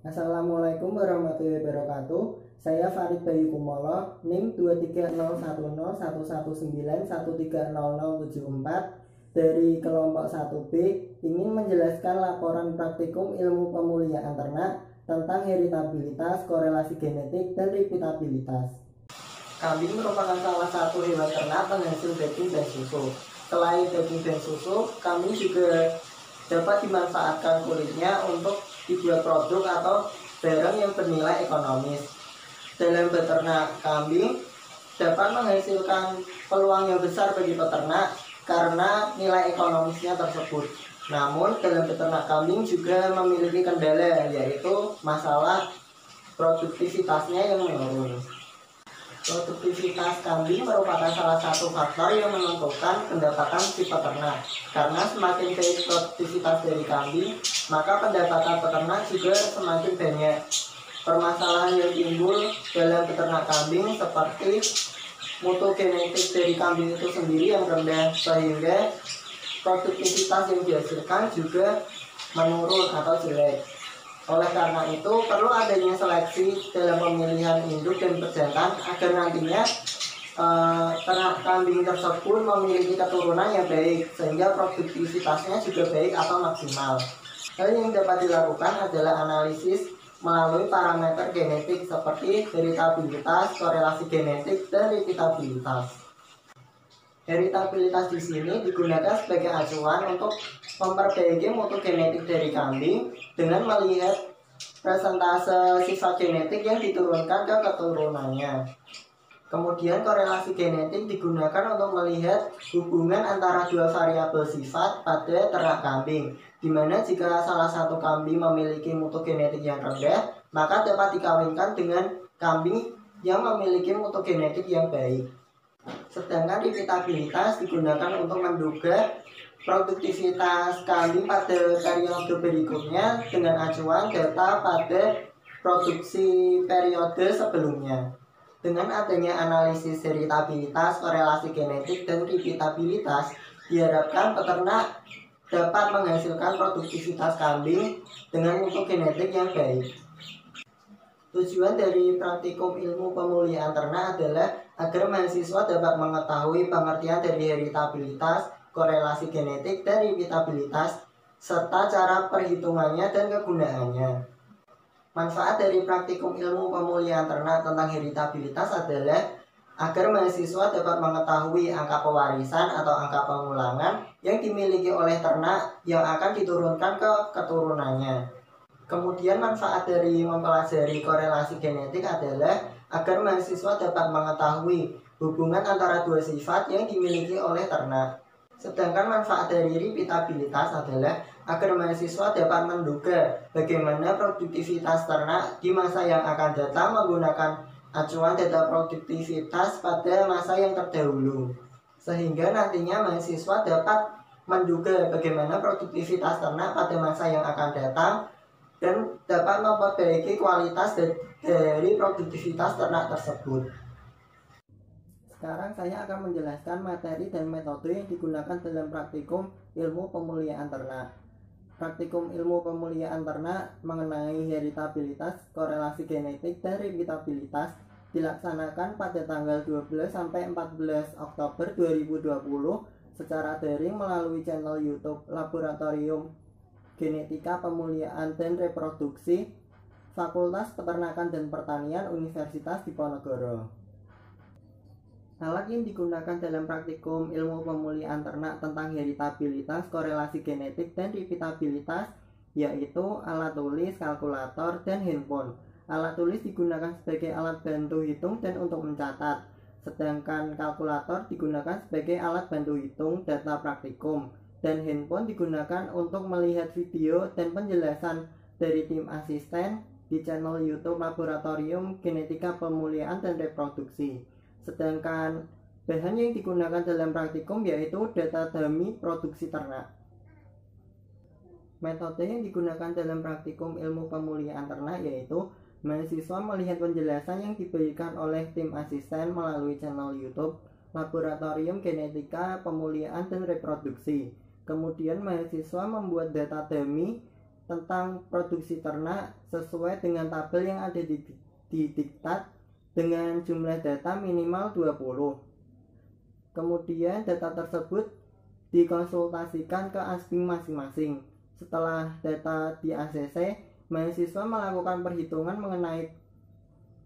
Assalamualaikum warahmatullahi wabarakatuh. Saya Farid Bayu Kumolo, NIM 230101119130074 dari kelompok 1B ingin menjelaskan laporan praktikum ilmu pemuliaan ternak tentang heritabilitas, korelasi genetik, dan repeatabilitas. Kambing merupakan salah satu hewan ternak penghasil daging dan susu. Selain daging dan susu, kambing juga dapat dimanfaatkan kulitnya untuk dibuat produk atau barang yang bernilai ekonomis. Dalam beternak kambing dapat menghasilkan peluang yang besar bagi peternak karena nilai ekonomisnya tersebut. Namun dalam beternak kambing juga memiliki kendala, yaitu masalah produktivitasnya yang menurun. Produktivitas kambing merupakan salah satu faktor yang menentukan pendapatan si peternak. Karena semakin baik produktivitas dari kambing, maka pendapatan peternak juga semakin banyak. Permasalahan yang timbul dalam peternak kambing seperti mutu genetik dari kambing itu sendiri yang rendah, sehingga produktivitas yang dihasilkan juga menurun atau jelek. Oleh karena itu, perlu adanya seleksi dalam pemilihan induk dan pejantan agar nantinya ternak kambing tersebut memiliki keturunan yang baik, sehingga produktivitasnya juga baik atau maksimal. Hal yang dapat dilakukan adalah analisis melalui parameter genetik seperti heritabilitas, korelasi genetik, dan repeatabilitas. Heritabilitas di sini digunakan sebagai acuan untuk memperbaiki mutu genetik dari kambing dengan melihat persentase sifat genetik yang diturunkan ke keturunannya. Kemudian korelasi genetik digunakan untuk melihat hubungan antara dua variabel sifat pada ternak kambing, di mana jika salah satu kambing memiliki mutu genetik yang rendah, maka dapat dikawinkan dengan kambing yang memiliki mutu genetik yang baik. Sedangkan repeatabilitas digunakan untuk menduga produktivitas kambing pada periode berikutnya dengan acuan data pada produksi periode sebelumnya. Dengan adanya analisis heritabilitas, korelasi genetik, dan repeatabilitas, diharapkan peternak dapat menghasilkan produktivitas kambing dengan mutu genetik yang baik. Tujuan dari praktikum ilmu pemuliaan ternak adalah agar mahasiswa dapat mengetahui pengertian dari heritabilitas, korelasi genetik, dan repeatabilitas, serta cara perhitungannya dan kegunaannya. Manfaat dari praktikum ilmu pemuliaan ternak tentang heritabilitas adalah agar mahasiswa dapat mengetahui angka pewarisan atau angka pengulangan yang dimiliki oleh ternak yang akan diturunkan ke keturunannya. Kemudian manfaat dari mempelajari korelasi genetik adalah agar mahasiswa dapat mengetahui hubungan antara dua sifat yang dimiliki oleh ternak. Sedangkan manfaat dari repeatabilitas adalah agar mahasiswa dapat menduga bagaimana produktivitas ternak di masa yang akan datang menggunakan acuan data produktivitas pada masa yang terdahulu. Sehingga nantinya mahasiswa dapat menduga bagaimana produktivitas ternak pada masa yang akan datang dan dapat memperbaiki kualitas dari produktivitas ternak tersebut. Sekarang saya akan menjelaskan materi dan metode yang digunakan dalam praktikum ilmu pemuliaan ternak. Praktikum ilmu pemuliaan ternak mengenai heritabilitas, korelasi genetik, dan repeatabilitas dilaksanakan pada tanggal 12 sampai 14 Oktober 2020 secara daring melalui channel YouTube Laboratorium Genetika Pemuliaan dan Reproduksi Fakultas Peternakan dan Pertanian Universitas Diponegoro. Alat yang digunakan dalam praktikum ilmu pemuliaan ternak tentang heritabilitas, korelasi genetik, dan repeatabilitas yaitu alat tulis, kalkulator, dan handphone. Alat tulis digunakan sebagai alat bantu hitung dan untuk mencatat, sedangkan kalkulator digunakan sebagai alat bantu hitung data praktikum, dan handphone digunakan untuk melihat video dan penjelasan dari tim asisten di channel YouTube Laboratorium Genetika Pemuliaan dan Reproduksi. Sedangkan bahan yang digunakan dalam praktikum yaitu data dummy produksi ternak. Metode yang digunakan dalam praktikum ilmu pemuliaan ternak yaitu mahasiswa melihat penjelasan yang diberikan oleh tim asisten melalui channel YouTube Laboratorium Genetika Pemuliaan dan Reproduksi. Kemudian mahasiswa membuat data dummy tentang produksi ternak sesuai dengan tabel yang ada di diktat dengan jumlah data minimal 20. Kemudian data tersebut dikonsultasikan ke ASBING masing-masing. Setelah data di ACC, mahasiswa melakukan perhitungan mengenai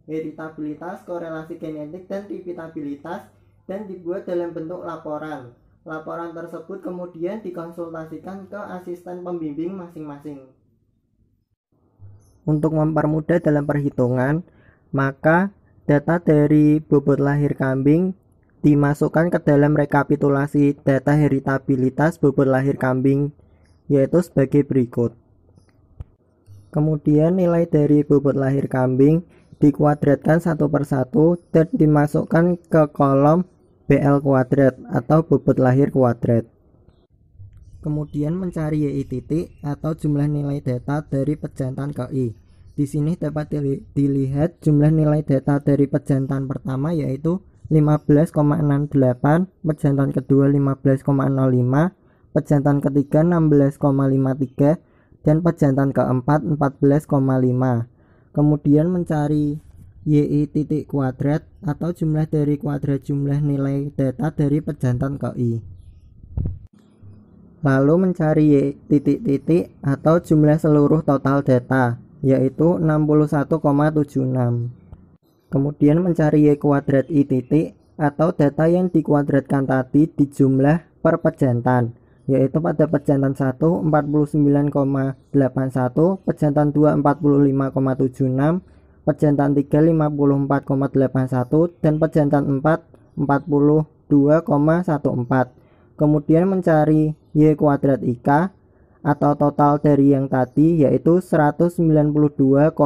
heritabilitas, korelasi genetik, dan repeatabilitas dan dibuat dalam bentuk laporan. Laporan tersebut kemudian dikonsultasikan ke asisten pembimbing masing-masing. Untuk mempermudah dalam perhitungan, maka data dari bobot lahir kambing dimasukkan ke dalam rekapitulasi data heritabilitas bobot lahir kambing, yaitu sebagai berikut. Kemudian nilai dari bobot lahir kambing dikuadratkan satu persatu dan dimasukkan ke kolom BL kuadrat atau bobot lahir kuadrat. Kemudian mencari YI titik atau jumlah nilai data dari pejantan ke I. Di sini dapat dilihat jumlah nilai data dari pejantan pertama yaitu 15,68, pejantan kedua 15,05, pejantan ketiga 16,53, dan pejantan keempat 14,5. Kemudian mencari YI titik kuadrat atau jumlah dari kuadrat jumlah nilai data dari pejantan ke I. Lalu mencari Y titik-titik atau jumlah seluruh total data, yaitu 61,76. Kemudian mencari Y kuadrat I titik atau data yang dikuadratkan tadi di jumlah per pejantan, yaitu pada pejantan 1 49,81, pejantan 2 45,76, pejantan 3 54,81, dan pejantan 4 42,14. Kemudian mencari Y kuadrat IK atau total dari yang tadi yaitu 192,52.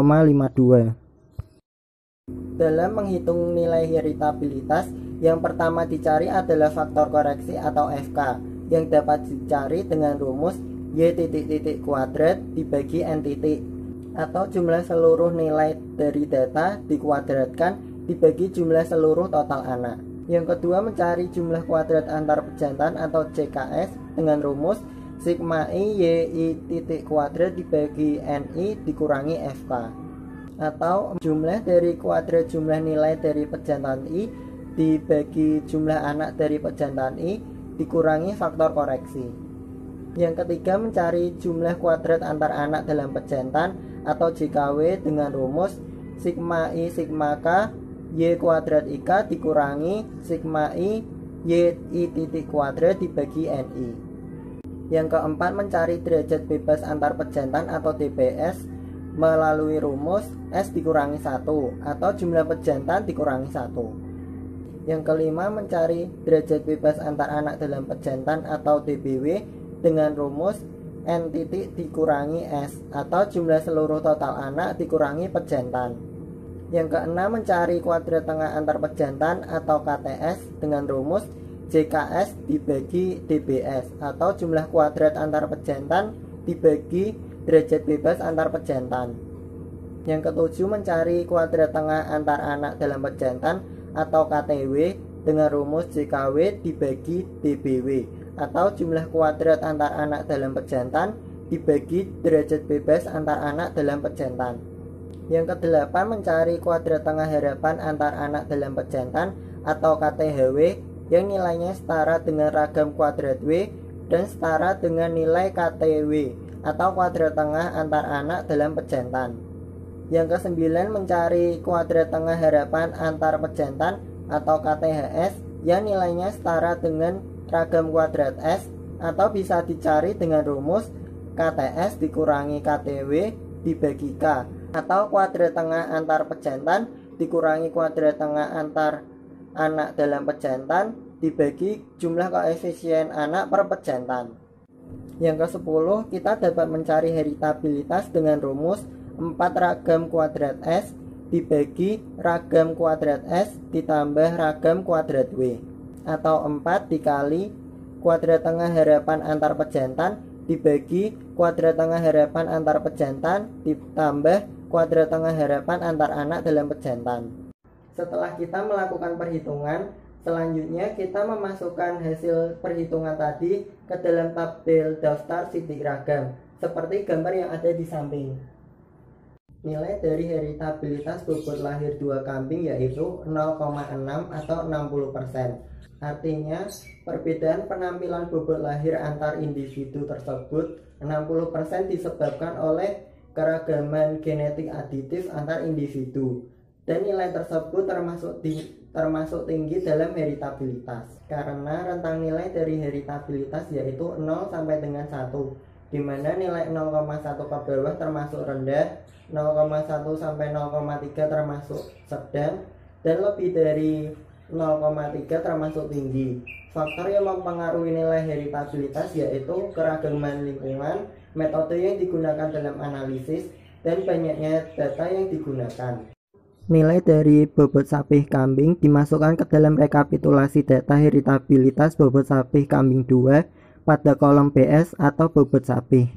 Dalam menghitung nilai heritabilitas, yang pertama dicari adalah faktor koreksi atau FK yang dapat dicari dengan rumus Y titik-titik kuadrat dibagi N titik atau jumlah seluruh nilai dari data dikuadratkan dibagi jumlah seluruh total anak. Yang kedua mencari jumlah kuadrat antar pejantan atau JKS dengan rumus sigma I YI titik kuadrat dibagi NI dikurangi FK atau jumlah dari kuadrat jumlah nilai dari pejantan I dibagi jumlah anak dari pejantan I dikurangi faktor koreksi. Yang ketiga mencari jumlah kuadrat antar anak dalam pejantan atau JKW dengan rumus sigma I sigma K Y kuadrat IK dikurangi sigma I YI titik kuadrat dibagi NI. Yang keempat mencari derajat bebas antar pejantan atau DBS melalui rumus S dikurangi 1 atau jumlah pejantan dikurangi 1. Yang kelima mencari derajat bebas antar anak dalam pejantan atau DBW dengan rumus N titik dikurangi S atau jumlah seluruh total anak dikurangi pejantan. Yang keenam mencari kuadrat tengah antar pejantan atau KTS dengan rumus JKS dibagi DBS atau jumlah kuadrat antar pejantan dibagi derajat bebas antar pejantan. Yang ketujuh mencari kuadrat tengah antar anak dalam pejantan atau KTW dengan rumus JKW dibagi DBW atau jumlah kuadrat antar anak dalam pejantan dibagi derajat bebas antar anak dalam pejantan. Yang kedelapan mencari kuadrat tengah harapan antar anak dalam pejantan atau KTHW yang nilainya setara dengan ragam kuadrat W dan setara dengan nilai KTW atau kuadrat tengah antar anak dalam pejantan. Yang kesembilan mencari kuadrat tengah harapan antar pejantan atau KTHS yang nilainya setara dengan ragam kuadrat S atau bisa dicari dengan rumus KTS dikurangi KTW dibagi K atau kuadrat tengah antar pejantan dikurangi kuadrat tengah antar anak dalam pejantan dibagi jumlah koefisien anak per pejantan. Yang ke-10 kita dapat mencari heritabilitas dengan rumus 4 ragam kuadrat S dibagi ragam kuadrat S ditambah ragam kuadrat W atau 4 dikali kuadrat tengah harapan antar pejantan dibagi kuadrat tengah harapan antar pejantan ditambah kuadrat tengah harapan antar anak dalam pejantan. Setelah kita melakukan perhitungan, selanjutnya kita memasukkan hasil perhitungan tadi ke dalam tabel daftar sidik ragam. seperti gambar yang ada di samping. Nilai dari heritabilitas bobot lahir dua kambing yaitu 0,6 atau 60%. Artinya, perbedaan penampilan bobot lahir antar individu tersebut 60% disebabkan oleh keragaman genetik aditif antar individu. Dan nilai tersebut termasuk tinggi dalam heritabilitas. Karena rentang nilai dari heritabilitas yaitu 0 sampai dengan 1, di mana nilai 0,1 ke bawah termasuk rendah, 0,1 sampai 0,3 termasuk sedang, dan lebih dari 0,3 termasuk tinggi. Faktor yang mempengaruhi nilai heritabilitas yaitu keragaman lingkungan, metode yang digunakan dalam analisis, dan banyaknya data yang digunakan. Nilai dari bobot sapih kambing dimasukkan ke dalam rekapitulasi data heritabilitas bobot sapih kambing 2 pada kolom BS atau bobot sapih.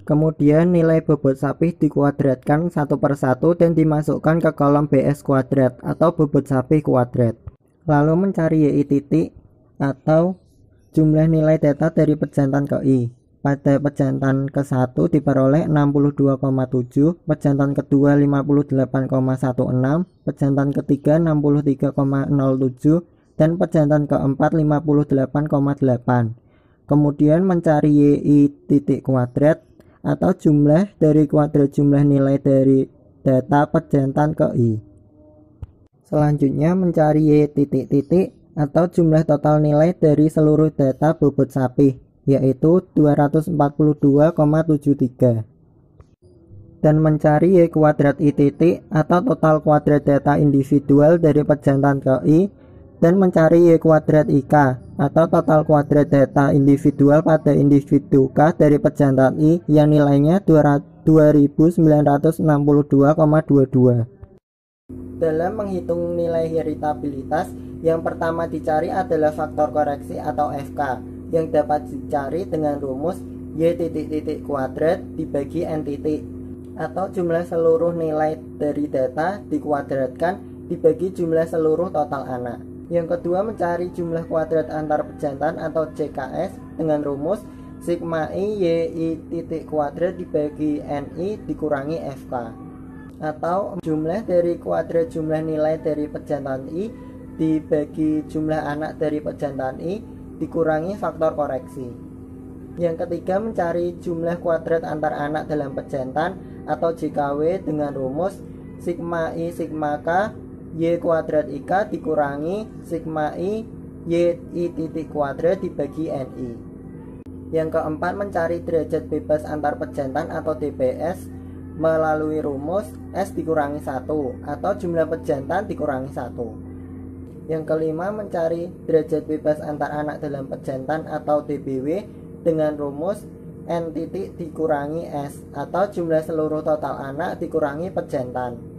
Kemudian nilai bobot sapih dikuadratkan satu per satu dan dimasukkan ke kolom BS kuadrat atau bobot sapih kuadrat. Lalu mencari YI titik atau jumlah nilai data dari pejantan ke I. Pada pejantan ke-1 diperoleh 62,7, pejantan kedua 58,16, pejantan ketiga 63,07, dan pejantan keempat 58,8. Kemudian mencari YI titik kuadrat atau jumlah dari kuadrat jumlah nilai dari data pejantan ke I. Selanjutnya mencari Y titik-titik atau jumlah total nilai dari seluruh data bobot sapih, yaitu 242,73. Dan mencari Y kuadrat I titik atau total kuadrat data individual dari pejantan ke I, dan mencari Y kuadrat IK atau total kuadrat data individual pada individu K dari pejantan I yang nilainya 2962,22. Dalam menghitung nilai heritabilitas, yang pertama dicari adalah faktor koreksi atau FK yang dapat dicari dengan rumus Y titik-titik kuadrat dibagi N titik, atau jumlah seluruh nilai dari data dikuadratkan dibagi jumlah seluruh total anak. Yang kedua mencari jumlah kuadrat antar pejantan atau JKS dengan rumus sigma I YI titik kuadrat dibagi NI dikurangi FK, atau jumlah dari kuadrat jumlah nilai dari pejantan I dibagi jumlah anak dari pejantan I dikurangi faktor koreksi. Yang ketiga mencari jumlah kuadrat antar anak dalam pejantan atau JKW dengan rumus sigma I sigma K Y kuadrat IK dikurangi sigma I YI titik kuadrat dibagi NI. Yang keempat mencari derajat bebas antar pejantan atau DBS melalui rumus S dikurangi 1 atau jumlah pejantan dikurangi 1. Yang kelima mencari derajat bebas antar anak dalam pejantan atau DBW dengan rumus N titik dikurangi S atau jumlah seluruh total anak dikurangi pejantan.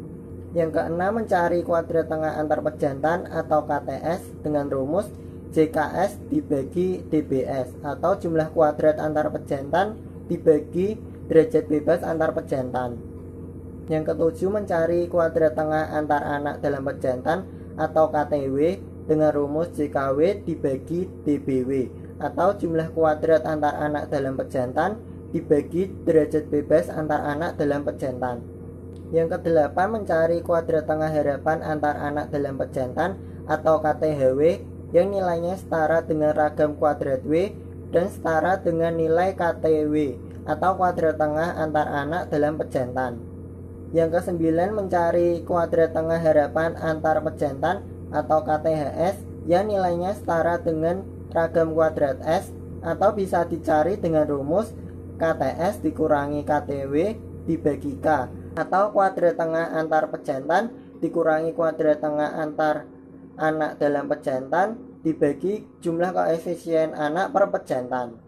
Yang keenam mencari kuadrat tengah antar pejantan atau KTS dengan rumus JKS dibagi DBS atau jumlah kuadrat antar pejantan dibagi derajat bebas antar pejantan. Yang ketujuh mencari kuadrat tengah antar anak dalam pejantan atau KTW dengan rumus JKW dibagi DBW atau jumlah kuadrat antar anak dalam pejantan dibagi derajat bebas antar anak dalam pejantan. Yang kedelapan mencari kuadrat tengah harapan antar anak dalam pejantan atau KTHW yang nilainya setara dengan ragam kuadrat W dan setara dengan nilai KTW atau kuadrat tengah antar anak dalam pejantan. Yang kesembilan mencari kuadrat tengah harapan antar pejantan atau KTHS yang nilainya setara dengan ragam kuadrat S atau bisa dicari dengan rumus KTS dikurangi KTW dibagi K atau kuadrat tengah antar pejantan dikurangi kuadrat tengah antar anak dalam pejantan dibagi jumlah koefisien anak per pejantan.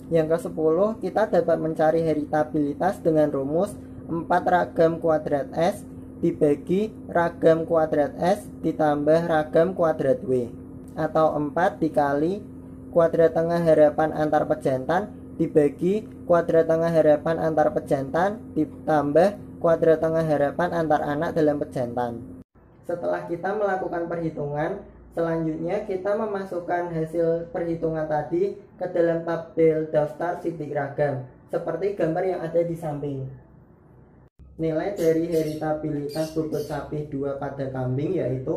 Yang ke-10 kita dapat mencari heritabilitas dengan rumus 4 ragam kuadrat S dibagi ragam kuadrat S ditambah ragam kuadrat W, atau 4 dikali kuadrat tengah harapan antar pejantan dibagi kuadrat tengah harapan antar pejantan ditambah kuadrat tengah harapan antar anak dalam pejantan. Setelah kita melakukan perhitungan, selanjutnya kita memasukkan hasil perhitungan tadi ke dalam tabel daftar sidik ragam seperti gambar yang ada di samping. Nilai dari heritabilitas bobot sapi 2 pada kambing yaitu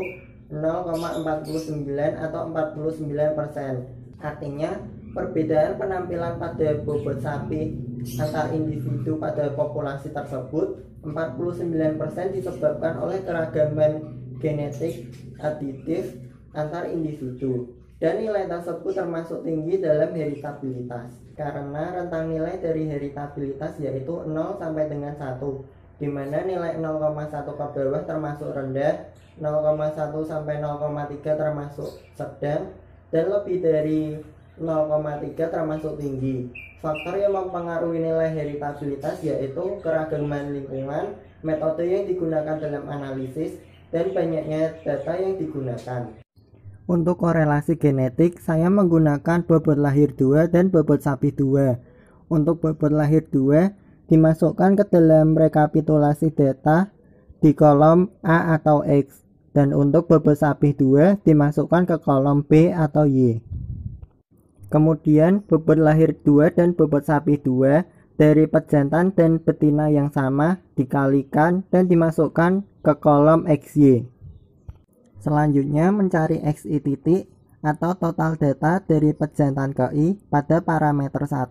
0,49 atau 49%. Artinya, perbedaan penampilan pada bobot sapi antar individu pada populasi tersebut 49% disebabkan oleh keragaman genetik aditif antar individu. Dan nilai tersebut termasuk tinggi dalam heritabilitas karena rentang nilai dari heritabilitas yaitu 0 sampai dengan 1, di mana nilai 0,1 ke bawah termasuk rendah, 0,1 sampai 0,3 termasuk sedang, dan lebih dari 0,3 termasuk tinggi. Faktor yang mempengaruhi nilai heritabilitas yaitu keragaman lingkungan, metode yang digunakan dalam analisis, dan banyaknya data yang digunakan. Untuk korelasi genetik, saya menggunakan bobot lahir 2 dan bobot sapi 2. Untuk bobot lahir 2 dimasukkan ke dalam rekapitulasi data di kolom A atau X, dan untuk bobot sapi 2 dimasukkan ke kolom B atau Y. Kemudian bobot lahir 2 dan bobot sapi 2 dari pejantan dan betina yang sama dikalikan dan dimasukkan ke kolom XY. Selanjutnya mencari XY titik atau total data dari pejantan ke I pada parameter 1,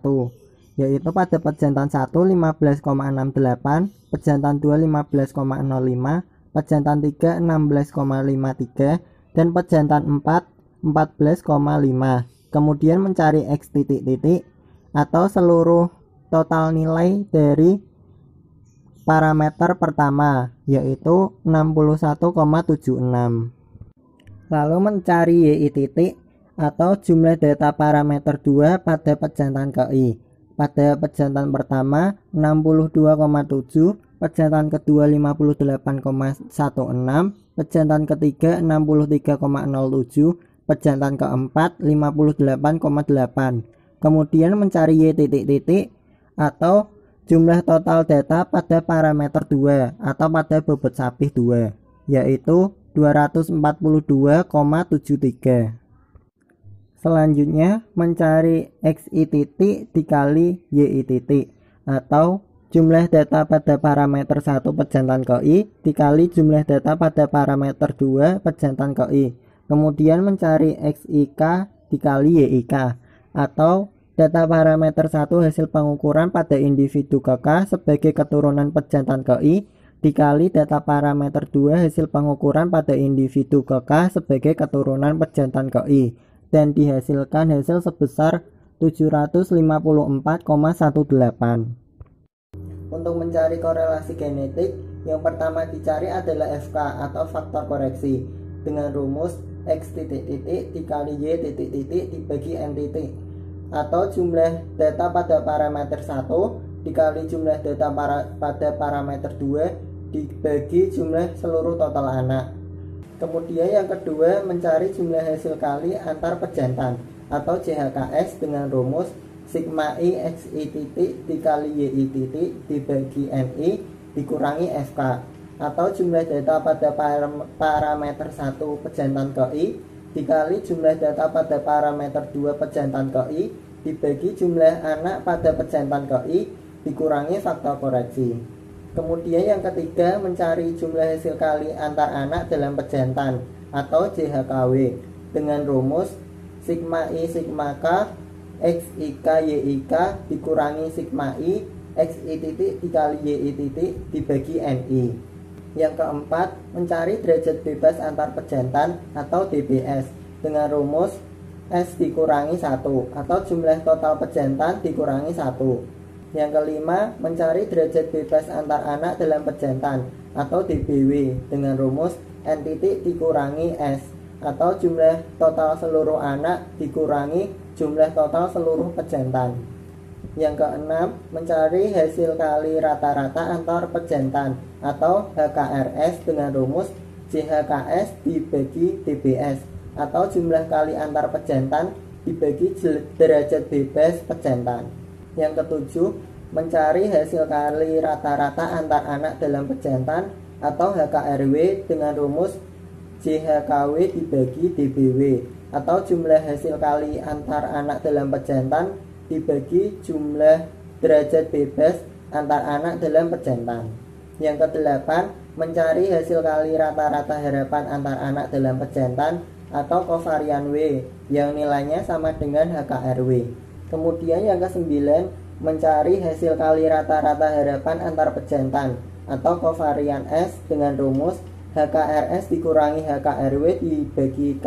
yaitu pada pejantan 1 15,68, pejantan 2 15,05, pejantan 3 16,53, dan pejantan 4 14,5. Kemudian mencari X titik-titik atau seluruh total nilai dari parameter pertama, yaitu 61,76. Lalu mencari YI titik atau jumlah data parameter 2 pada pejantan ke I. Pada pejantan pertama 62,7, pejantan kedua 58,16, pejantan ketiga 63,07, pejantan keempat 58,8. Kemudian mencari Y titik-titik atau jumlah total data pada parameter 2 atau pada bobot sapi 2, yaitu 242,73. Selanjutnya mencari XI titik dikali YI titik atau jumlah data pada parameter 1 pejantan ke I dikali jumlah data pada parameter 2 pejantan ke I. Kemudian mencari XIK dikali YIK atau data parameter 1 hasil pengukuran pada individu ke K sebagai keturunan pejantan ke I dikali data parameter 2 hasil pengukuran pada individu ke K sebagai keturunan pejantan ke I, dan dihasilkan hasil sebesar 754,18. Untuk mencari korelasi genetik, yang pertama dicari adalah FK atau faktor koreksi dengan rumus X titik-titik dikali Y titik-titik dibagi N titik, atau jumlah data pada parameter 1 dikali jumlah data pada parameter 2 dibagi jumlah seluruh total anak. Kemudian yang kedua mencari jumlah hasil kali antar pejantan atau JHKS dengan rumus sigma I XI titik dikali YI titik dibagi NI dikurangi FK, atau jumlah data pada parameter 1 pejantan ke I dikali jumlah data pada parameter 2 pejantan ke I dibagi jumlah anak pada pejantan ke I dikurangi faktor koreksi. Kemudian yang ketiga mencari jumlah hasil kali antar anak dalam pejantan atau JHKW dengan rumus sigma I sigma K XIK YIK dikurangi sigma I XI titik dikali YI titik dibagi NI. Yang keempat mencari derajat bebas antar pejantan atau DBS dengan rumus S dikurangi 1 atau jumlah total pejantan dikurangi 1. Yang kelima, mencari derajat bebas antar anak dalam pejantan atau DBW dengan rumus N titik dikurangi S atau jumlah total seluruh anak dikurangi jumlah total seluruh pejantan. Yang keenam, mencari hasil kali rata-rata antar pejantan atau HKRS dengan rumus JHKS dibagi DBS atau jumlah kali antar pejantan dibagi derajat bebas pejantan. Yang ketujuh, mencari hasil kali rata-rata antar anak dalam pejantan atau HKRW dengan rumus JHKW dibagi DBW atau jumlah hasil kali antar anak dalam pejantan dibagi jumlah derajat bebas antar anak dalam pejantan. Yang kedelapan, mencari hasil kali rata-rata harapan antar anak dalam pejantan atau kovarian W yang nilainya sama dengan HKRW. Kemudian yang kesembilan, mencari hasil kali rata-rata harapan antar pejantan atau kovarian S dengan rumus HKRS dikurangi HKRW dibagi K,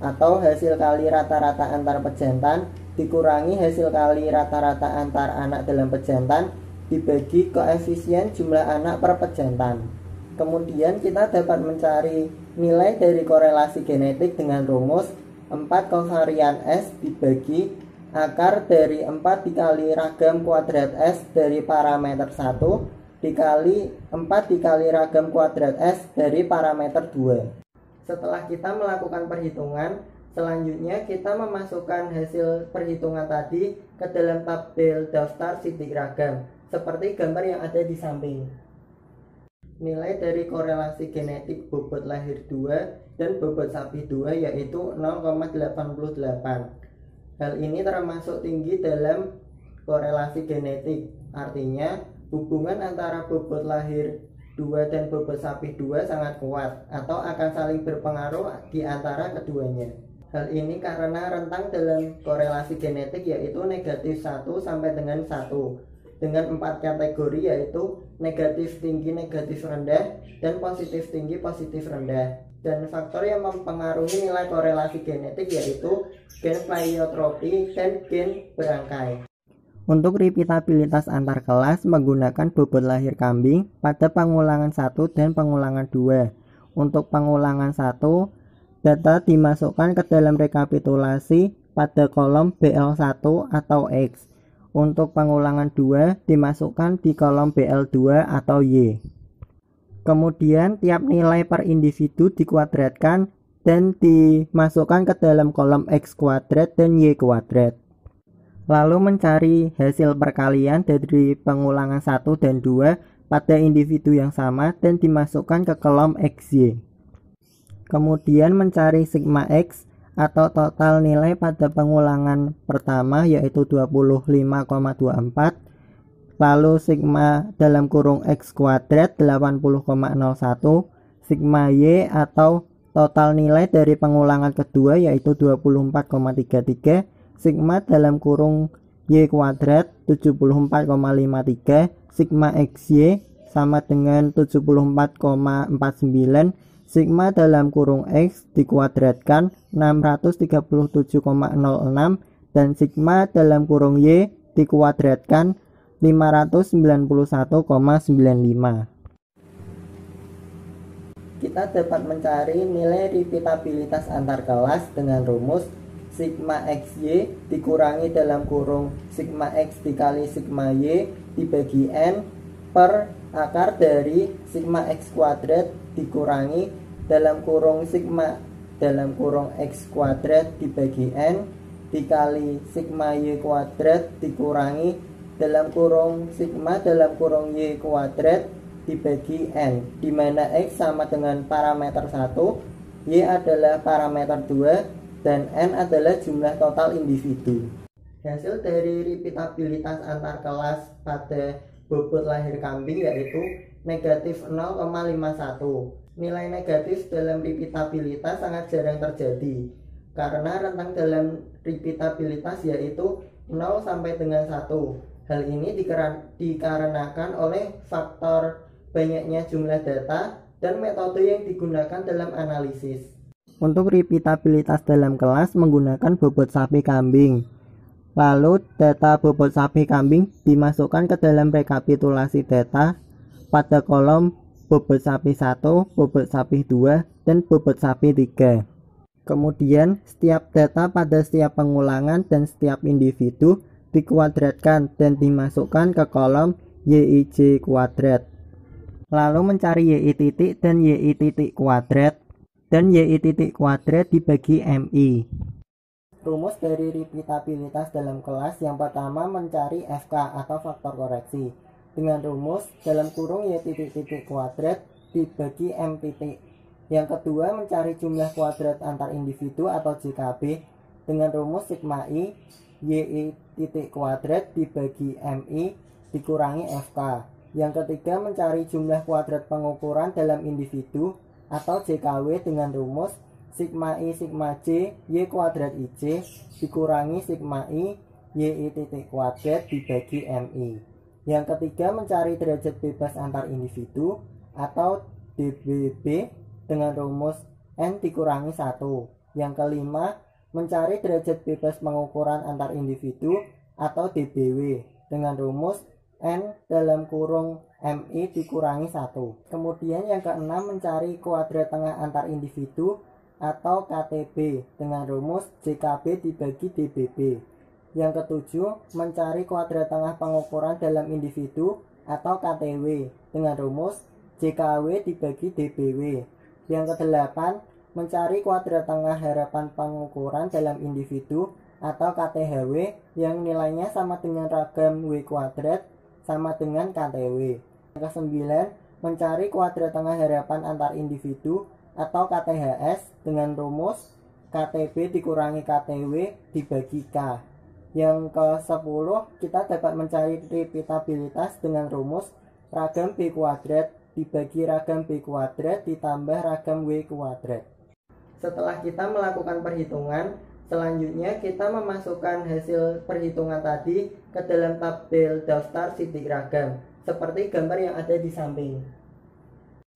atau hasil kali rata-rata antar pejantan dikurangi hasil kali rata-rata antar anak dalam pejantan dibagi koefisien jumlah anak per pejantan. Kemudian kita dapat mencari nilai dari korelasi genetik dengan rumus 4 kovarian S dibagi akar dari 4 dikali ragam kuadrat S dari parameter 1 dikali 4 dikali ragam kuadrat S dari parameter 2. Setelah kita melakukan perhitungan, selanjutnya kita memasukkan hasil perhitungan tadi ke dalam tabel daftar sidik ragam seperti gambar yang ada di samping. Nilai dari korelasi genetik bobot lahir 2 dan bobot sapi 2 yaitu 0,88. Hal ini termasuk tinggi dalam korelasi genetik. Artinya hubungan antara bobot lahir 2 dan bobot sapi 2 sangat kuat atau akan saling berpengaruh di antara keduanya. Hal ini karena rentang dalam korelasi genetik yaitu negatif 1 sampai dengan 1 dengan 4 kategori yaitu negatif tinggi negatif rendah dan positif tinggi positif rendah. Dan faktor yang mempengaruhi nilai korelasi genetik yaitu gen pleiotropi dan gen berangkai. Untuk repeatabilitas antar kelas menggunakan bobot lahir kambing pada pengulangan 1 dan pengulangan 2. Untuk pengulangan 1, data dimasukkan ke dalam rekapitulasi pada kolom BL1 atau X. Untuk pengulangan 2 dimasukkan di kolom BL2 atau Y. Kemudian tiap nilai per individu dikuadratkan dan dimasukkan ke dalam kolom X kuadrat dan Y kuadrat. Lalu mencari hasil perkalian dari pengulangan 1 dan 2 pada individu yang sama dan dimasukkan ke kolom XY. Kemudian mencari sigma X atau total nilai pada pengulangan pertama yaitu 25,24, lalu sigma dalam kurung X kuadrat 80,01, sigma Y atau total nilai dari pengulangan kedua yaitu 24,33, sigma dalam kurung Y kuadrat 74,53, sigma XY sama dengan 74,49, sigma dalam kurung X dikuadratkan 637,06 dan sigma dalam kurung Y dikuadratkan 591,95. Kita dapat mencari nilai repeatabilitas antar kelas dengan rumus sigma XY dikurangi dalam kurung sigma X dikali sigma Y dibagi N per akar dari sigma X kuadrat dikurangi dalam kurung sigma dalam kurung X kuadrat dibagi N dikali sigma Y kuadrat dikurangi dalam kurung sigma dalam kurung Y kuadrat dibagi N, di mana X sama dengan parameter 1, Y adalah parameter 2, dan N adalah jumlah total individu. Hasil dari repeatabilitas antar kelas pada bobot lahir kambing yaitu negatif 0,51. Nilai negatif dalam repeatabilitas sangat jarang terjadi karena rentang dalam repeatabilitas yaitu 0 sampai dengan 1. Hal ini dikarenakan oleh faktor banyaknya jumlah data dan metode yang digunakan dalam analisis. Untuk repeatabilitas dalam kelas menggunakan bobot sapi kambing. Lalu data bobot sapi kambing dimasukkan ke dalam rekapitulasi data pada kolom bobot sapi 1, bobot sapi 2, dan bobot sapi 3. Kemudian setiap data pada setiap pengulangan dan setiap individu dikuadratkan dan dimasukkan ke kolom YIJ kuadrat. Lalu mencari YI titik dan YI titik kuadrat dan YI titik kuadrat dibagi MI. Rumus dari repeatabilitas dalam kelas yang pertama mencari FK atau faktor koreksi dengan rumus dalam kurung Y titik kuadrat dibagi M titik. Yang kedua mencari jumlah kuadrat antar individu atau JKB dengan rumus sigma I YI titik kuadrat dibagi MI dikurangi FK. Yang ketiga, mencari jumlah kuadrat pengukuran dalam individu atau JKW dengan rumus sigma I sigma J Y kuadrat IJ dikurangi sigma I YI titik kuadrat dibagi MI. Yang ketiga, mencari derajat bebas antar individu atau DBB dengan rumus N dikurangi 1. Yang kelima, mencari derajat bebas pengukuran antar individu atau DBW dengan rumus N dalam kurung MI dikurangi 1. Kemudian yang keenam, mencari kuadrat tengah antar individu atau KTB dengan rumus JKB dibagi DBB. Yang ketujuh, mencari kuadrat tengah pengukuran dalam individu atau KTW dengan rumus JKW dibagi DBW. Yang kedelapan, mencari kuadrat tengah harapan pengukuran dalam individu atau KTHW yang nilainya sama dengan ragam W kuadrat sama dengan KTW. Yang kesembilan, mencari kuadrat tengah harapan antar individu atau KTHS dengan rumus KTB dikurangi KTW dibagi K. Yang ke-10, kita dapat mencari repeatabilitas dengan rumus ragam B kuadrat dibagi ragam B kuadrat ditambah ragam W kuadrat. Setelah kita melakukan perhitungan, selanjutnya kita memasukkan hasil perhitungan tadi ke dalam tabel daftar sidik ragam, seperti gambar yang ada di samping.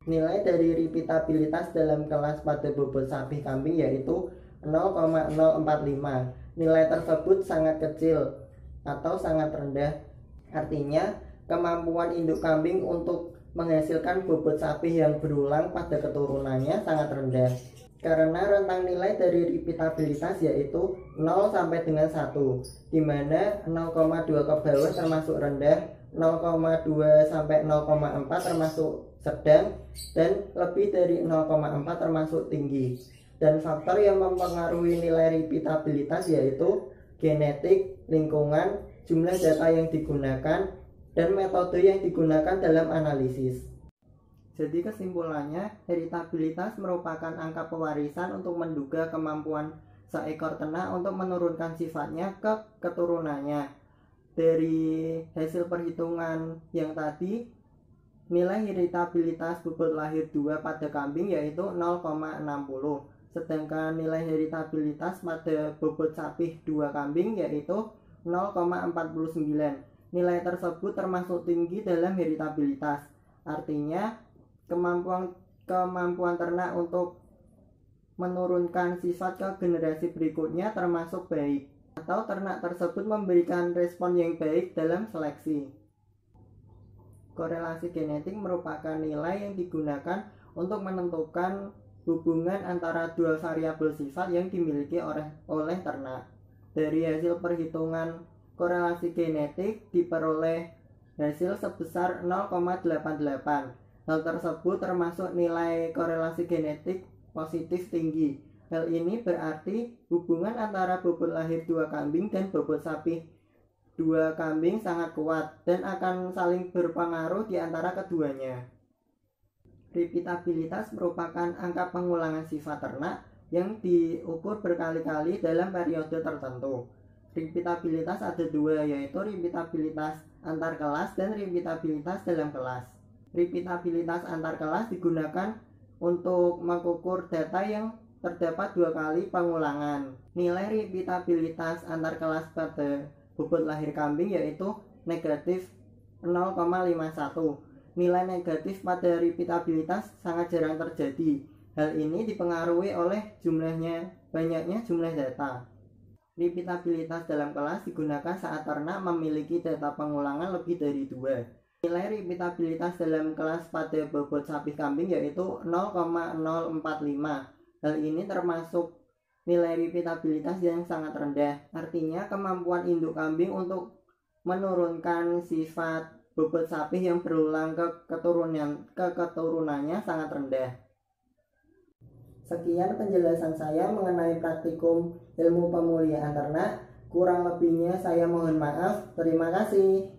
Nilai dari repeatabilitas dalam kelas pada bobot sapi kambing yaitu 0,045. Nilai tersebut sangat kecil atau sangat rendah. Artinya, kemampuan induk kambing untuk menghasilkan bobot sapi yang berulang pada keturunannya sangat rendah. Karena rentang nilai dari repeatabilitas yaitu 0 sampai dengan 1, di mana 0,2 ke bawah termasuk rendah, 0,2 sampai 0,4 termasuk sedang, dan lebih dari 0,4 termasuk tinggi. Dan faktor yang mempengaruhi nilai repeatabilitas yaitu genetik, lingkungan, jumlah data yang digunakan, dan metode yang digunakan dalam analisis. Jadi kesimpulannya, heritabilitas merupakan angka pewarisan untuk menduga kemampuan seekor ternak untuk menurunkan sifatnya ke keturunannya. Dari hasil perhitungan yang tadi, nilai heritabilitas bobot lahir 2 pada kambing yaitu 0,60. Sedangkan nilai heritabilitas pada bobot sapi 2 kambing yaitu 0,49. Nilai tersebut termasuk tinggi dalam heritabilitas. Artinya, kemampuan ternak untuk menurunkan sifat ke generasi berikutnya termasuk baik, atau ternak tersebut memberikan respon yang baik dalam seleksi. Korelasi genetik merupakan nilai yang digunakan untuk menentukan hubungan antara dua variabel sifat yang dimiliki oleh ternak. Dari hasil perhitungan korelasi genetik diperoleh hasil sebesar 0,88. Hal tersebut termasuk nilai korelasi genetik positif tinggi. Hal ini berarti hubungan antara bobot lahir 2 kambing dan bobot sapi 2 kambing sangat kuat dan akan saling berpengaruh di antara keduanya. Repeatabilitas merupakan angka pengulangan sifat ternak yang diukur berkali-kali dalam periode tertentu. Repeatabilitas ada dua, yaitu repeatabilitas antar kelas dan repeatabilitas dalam kelas. Repeatabilitas antar kelas digunakan untuk mengukur data yang terdapat 2 kali pengulangan. Nilai repeatabilitas antar kelas pada bobot lahir kambing yaitu negatif 0,51. Nilai negatif pada repeatabilitas sangat jarang terjadi. Hal ini dipengaruhi oleh banyaknya jumlah data. Repeatabilitas dalam kelas digunakan saat ternak memiliki data pengulangan lebih dari 2. Nilai repeatabilitas dalam kelas pada bobot sapi kambing yaitu 0,045. Hal ini termasuk nilai repeatabilitas yang sangat rendah. Artinya kemampuan induk kambing untuk menurunkan sifat bobot sapi yang berulang ke keturunannya sangat rendah. Sekian penjelasan saya mengenai praktikum ilmu pemulihan ternak. Kurang lebihnya saya mohon maaf. Terima kasih.